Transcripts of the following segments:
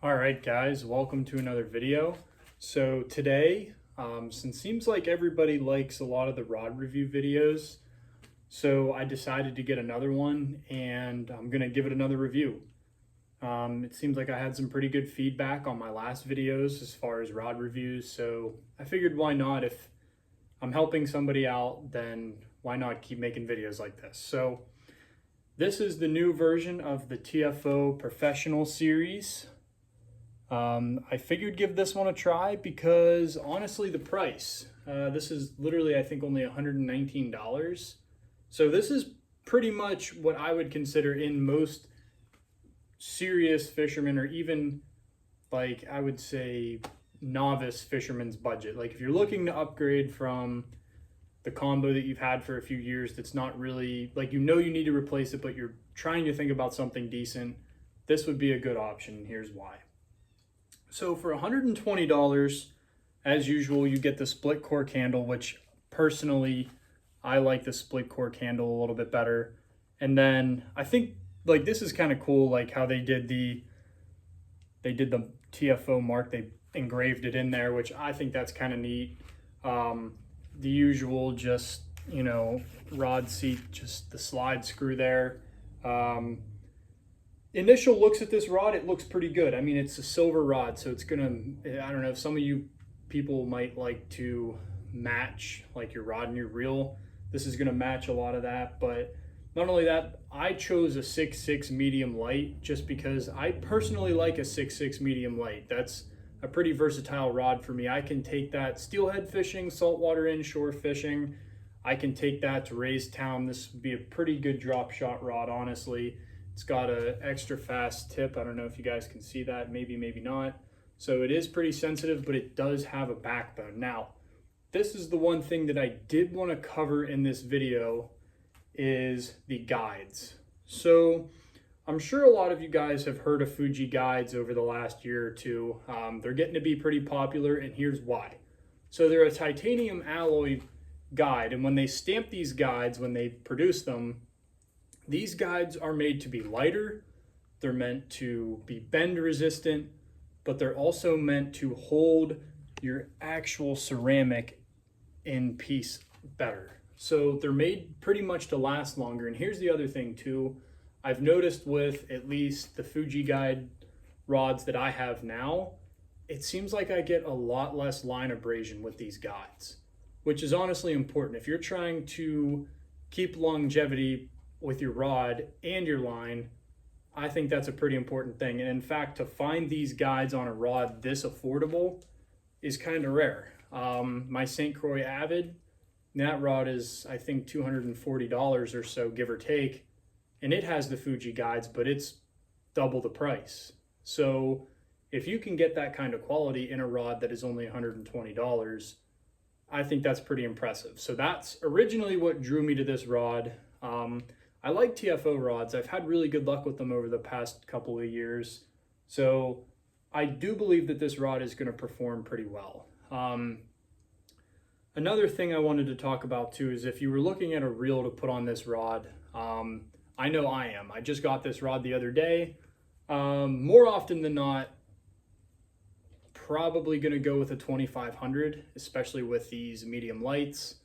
All right, guys, welcome to another video. So today, since seems like everybody likes a lot of the rod review videos, so I decided to get another one and I'm gonna give it another review. It seems like I had some pretty good feedback on my last videos as far as rod reviews, so I figured why not? If I'm helping somebody out, then why not keep making videos like this? So this is the new version of the TFO Professional series. I figured give this one a try because honestly, the price. This is literally, I think, only $119. So this is pretty much what I would consider in most serious fishermen, or even like I would say novice fisherman's budget. Like if you're looking to upgrade from the combo that you've had for a few years that's not really like you need to replace it, but you're trying to think about something decent, this would be a good option. Here's why. So for $120, as usual, you get the split core candle, which personally, I like the split core candle a little bit better. And then I think like this is kind of cool, like how they did the TFO mark, they engraved it in there, which I think that's kind of neat. The usual just, rod seat, just the slide screw there. Initial looks at this rod, it looks pretty good. I mean, it's a silver rod, so it's gonna, I don't know, if some of you people might like to match like your rod and your reel, this is gonna match a lot of that. But not only that, I chose a 6.6 medium light just because I personally like a 6.6 medium light. That's a pretty versatile rod for me. I can take that steelhead fishing, saltwater inshore fishing. I can take that to raise town. This would be a pretty good drop shot rod, honestly. It's got an extra fast tip. I don't know if you guys can see that, maybe not. So it is pretty sensitive, but it does have a backbone. Now, this is the one thing that I did want to cover in this video is the guides. So I'm sure a lot of you guys have heard of Fuji guides over the last year or two. They're getting to be pretty popular, and here's why. So they're a titanium alloy guide, and when they stamp these guides, when they produce them, these guides are made to be lighter, they're meant to be bend resistant, but they're also meant to hold your actual ceramic in piece better. So they're made pretty much to last longer. And here's the other thing too. I've noticed with at least the Fuji guide rods that I have now, it seems like I get a lot less line abrasion with these guides, which is honestly important. If you're trying to keep longevity with your rod and your line, I think that's a pretty important thing. And in fact, to find these guides on a rod this affordable is kind of rare. My St. Croix Avid, that rod is I think $240 or so, give or take, and it has the Fuji guides, but it's double the price. So if you can get that kind of quality in a rod that is only $120, I think that's pretty impressive. So that's originally what drew me to this rod. I like TFO rods. I've had really good luck with them over the past couple of years. So I do believe that this rod is going to perform pretty well. Another thing I wanted to talk about too is if you were looking at a reel to put on this rod, I know I am. I just got this rod the other day. More often than not, probably going to go with a 2500, especially with these medium lights.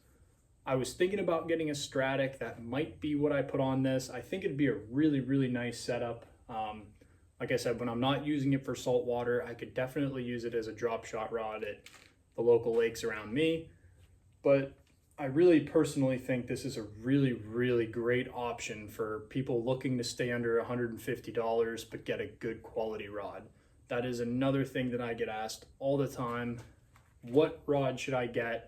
I was thinking about getting a Stratic. That might be what I put on this. I think it'd be a really nice setup. Like I said, when I'm not using it for saltwater, I could definitely use it as a drop shot rod at the local lakes around me. But I really personally think this is a really great option for people looking to stay under $150 but get a good quality rod. That is another thing that I get asked all the time. What rod should I get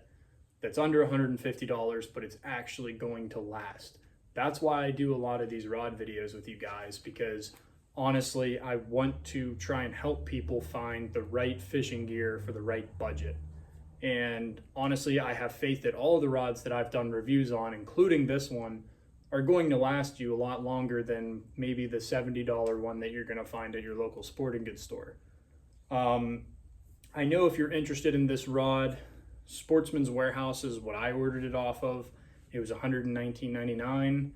that's under $150, but it's actually going to last? That's why I do a lot of these rod videos with you guys, because honestly, I want to try and help people find the right fishing gear for the right budget. And honestly, I have faith that all of the rods that I've done reviews on, including this one, are going to last you a lot longer than maybe the $70 one that you're going to find at your local sporting goods store. I know if you're interested in this rod, Sportsman's Warehouse is what I ordered it off of. It was $119.99.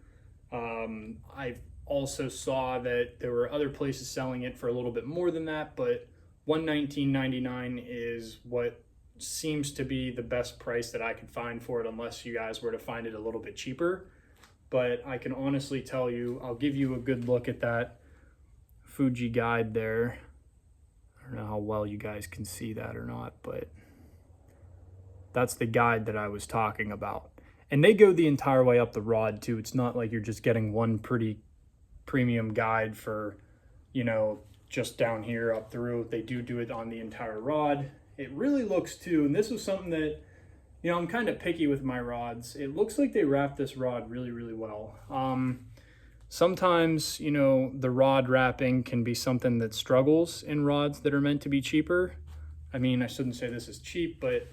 I've also saw that there were other places selling it for a little bit more than that, but $119.99 is what seems to be the best price that I could find for it, unless you guys were to find it a little bit cheaper. But I can honestly tell you, I'll give you a good look at that Fuji guide there. I don't know how well you guys can see that or not, but that's the guide that I was talking about. And they go the entire way up the rod too. It's not like you're just getting one pretty premium guide for, you know, just down here up through. They do it on the entire rod. It really looks too, and this was something that, you know, I'm kind of picky with my rods. It looks like they wrap this rod really, really well. Sometimes, you know, the rod wrapping can be something that struggles in rods that are meant to be cheaper. I mean, I shouldn't say this is cheap, but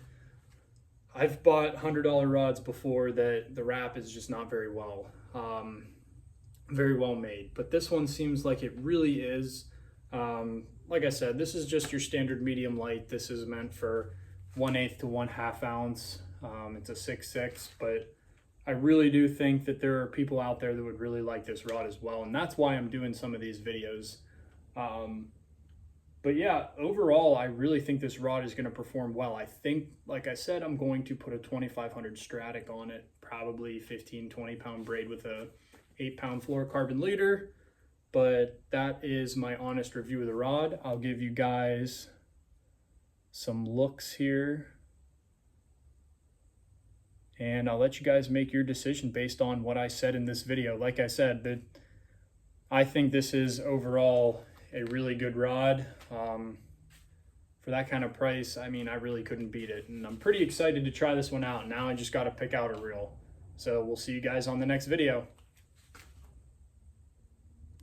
I've bought $100 rods before that the wrap is just not very well made. But this one seems like it really is. Like I said, this is just your standard medium light. This is meant for 1/8 to 1/2 ounce. It's a 6.6, but I really do think that there are people out there that would really like this rod as well, and that's why I'm doing some of these videos. But yeah, overall, I really think this rod is going to perform well. I think, like I said, I'm going to put a 2500 Stratic on it, probably 15-20 pound braid with a 8-pound fluorocarbon leader. But that is my honest review of the rod. I'll give you guys some looks here, and I'll let you guys make your decision based on what I said in this video. Like I said, that I think this is overall a really good rod. For that kind of price, I mean, I really couldn't beat it. And I'm pretty excited to try this one out. Now I just got to pick out a reel. So we'll see you guys on the next video.